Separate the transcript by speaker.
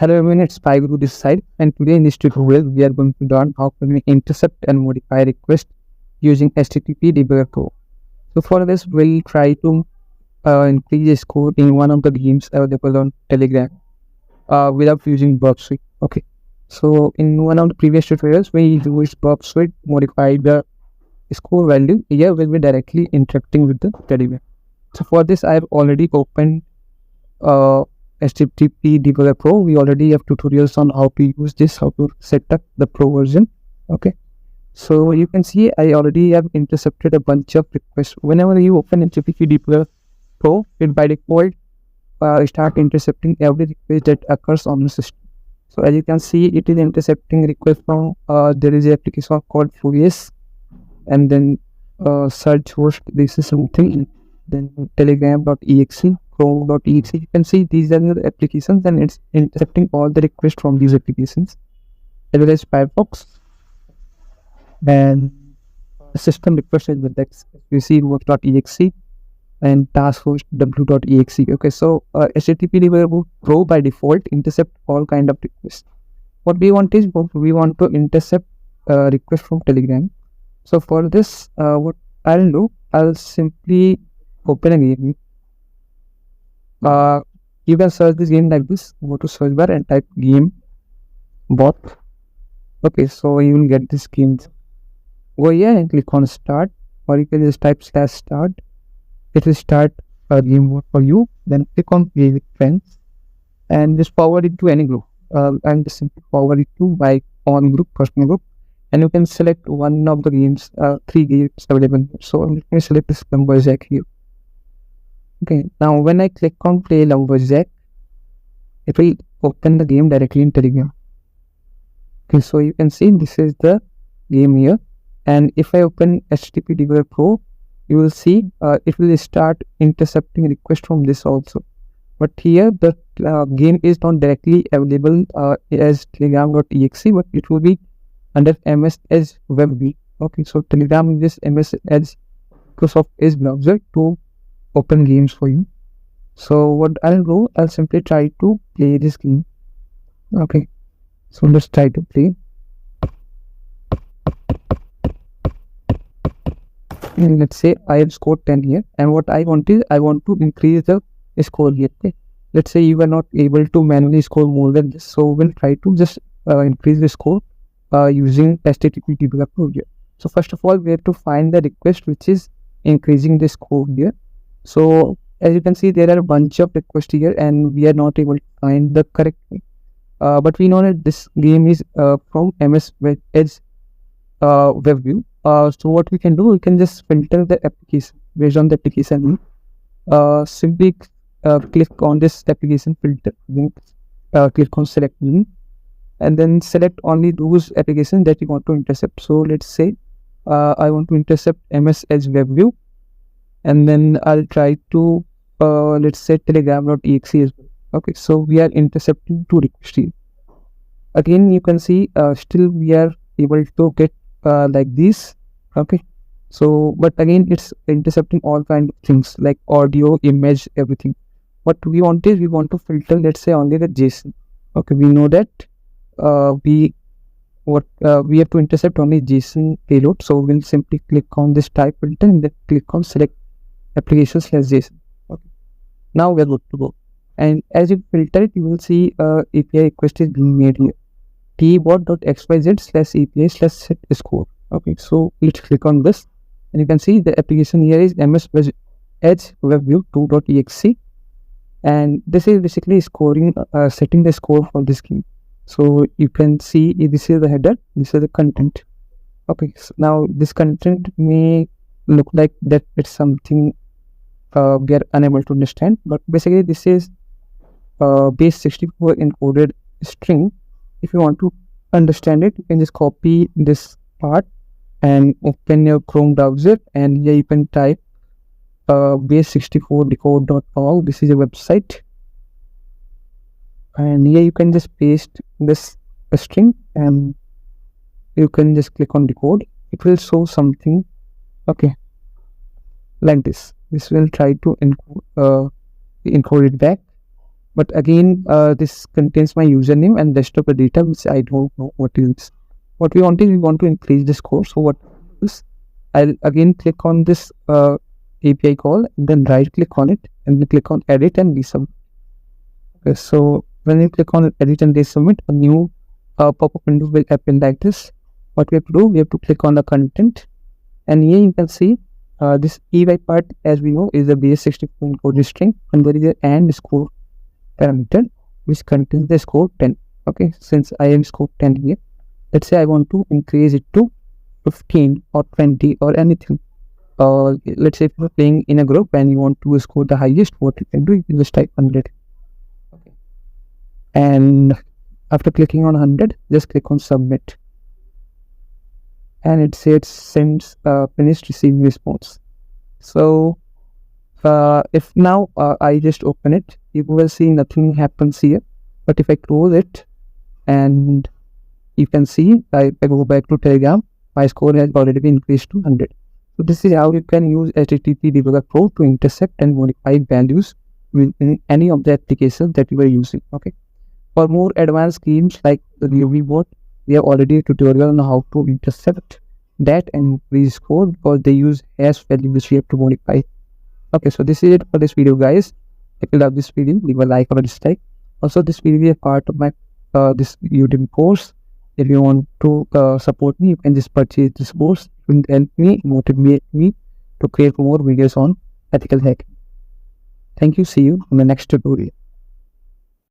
Speaker 1: Hello everyone, it's Guru this side, and today in this tutorial we are going to learn how can we intercept and modify requests using HTTP Debugger Pro. So for this we'll try to increase the score in one of the games available on Telegram without using Burp Suite. Okay, so in one of the previous tutorials we used Burp Suite, modify the score value. Here we'll be directly interacting with the Telegram. So for this I have already opened HTTP Debugger Pro. We already have tutorials on how to use this, how to set up the Pro version. Okay, so you can see I already have intercepted a bunch of requests. Whenever you open HTTP Debugger Pro, it by default start intercepting every request that occurs on the system. So as you can see, it is intercepting requests from there is an application called Furious, and then search host. This is something. Then telegram.exe, chrome.exe. You can see these are the applications, and it's intercepting all the requests from these applications, as well as Firefox and system request as well. That's you see work.exe and taskforce.w.exe. Okay, so HTTP Debugger Pro by default intercept all kind of requests. What we want is we want to intercept requests from Telegram. So for this, what I'll do, I'll simply open a game. You can search this game like this. Go to search bar and type game bot. Okay, so you will get this game. Go here and click on start, or you can just type /start. It will start a game bot for you. Then click on play with friends and just forward it to any group. And just simply forward it to my own group, personal group, and you can select one of the games, 3 games available. So let me select this Lumberjack here. Okay, now when I click on play Lumberjack, it will open the game directly in Telegram. Okay, so you can see this is the game here, and if I open HTTP Debugger Pro, you will see it will start intercepting requests from this also. But here the game is not directly available as telegram.exe, but it will be under MS Edge web view. Okay, so Telegram uses MS Edge, Microsoft Edge browser to open games for you. So what I'll do, I'll simply try to play this game. Okay, so let's try to play. And let's say I have scored 10 here, and what I want is I want to increase the score here. Okay, let's say you are not able to manually score more than this, so we'll try to just increase the score using HTTP Debugger Pro here. So first of all, we have to find the request which is increasing the score here. So as you can see, there are a bunch of requests here, and we are not able to find the correct one. But we know that this game is from MS Edge web view. So what we can do, we can just filter the application based on the application name. Simply click on this application filter, then click on select name, and then select only those applications that you want to intercept. So let's say I want to intercept MS Edge web view, and then I'll try to let's say telegram.exe as well. Okay, so we are intercepting 2 requests here. Again, you can see still we are able to get like this. Okay, so but again it's intercepting all kind of things like audio, image, everything. What we want is we want to filter, let's say, only the JSON. Okay, we know that we have to intercept only JSON payload, so we'll simply click on this type filter and then click on select applications/JSON. Okay, now we are good to go. And as you filter it, you will see API request is being made here, tbot.xyz/API/set score. Okay, so let's click on this, and you can see the application here is MS Edge web view 2.exe, and this is basically scoring, setting the score for this game. So you can see this is the header, this is the content. Okay, so now this content may look like that it's something we are unable to understand, but basically this is base 64 encoded string. If you want to understand it, you can just copy this part and open your Chrome browser, and here you can type base64decode.org. this is a website, and here you can just paste this string and you can just click on decode. It will show something, okay, like this. This will try to encode it back, But again, this contains my username and rest of the data, which I don't know what is this. What we want is we want to increase the score. So what is, I'll again click on this API call, and then right click on it, and then click on edit and resubmit. Okay, so when you click on edit and resubmit, a new pop-up window will appear like this. What we have to do, we have to click on the content, and here you can see this EY part, as we know, is a base64 encoded string, and there is an AND score parameter which contains the score 10. Okay, since I am score 10 here, let's say I want to increase it to 15 or 20 or anything. Let's say if you're playing in a group and you want to score the highest, what you can do, you can just type 100. Okay, and after clicking on 100, just click on submit, and it says sends finished receiving response. So if now I just open it, you will see nothing happens here. But if I close it, and you can see, if I go back to Telegram, my score has already been increased to 100. So this is how you can use HTTP Debugger Pro to intercept and modify values within any of the applications that you are using. Okay. For more advanced schemes like the UV bot, we have already a tutorial on how to intercept that and increase score, because they use hash value which we have to modify. Okay, so this is it for this video, guys. If you love this video, leave a like or a dislike. Also, this video is a part of my this Udemy course. If you want to support me, you can just purchase this course. It will help me, motivate me to create more videos on ethical hacking. Thank you. See you in the next tutorial.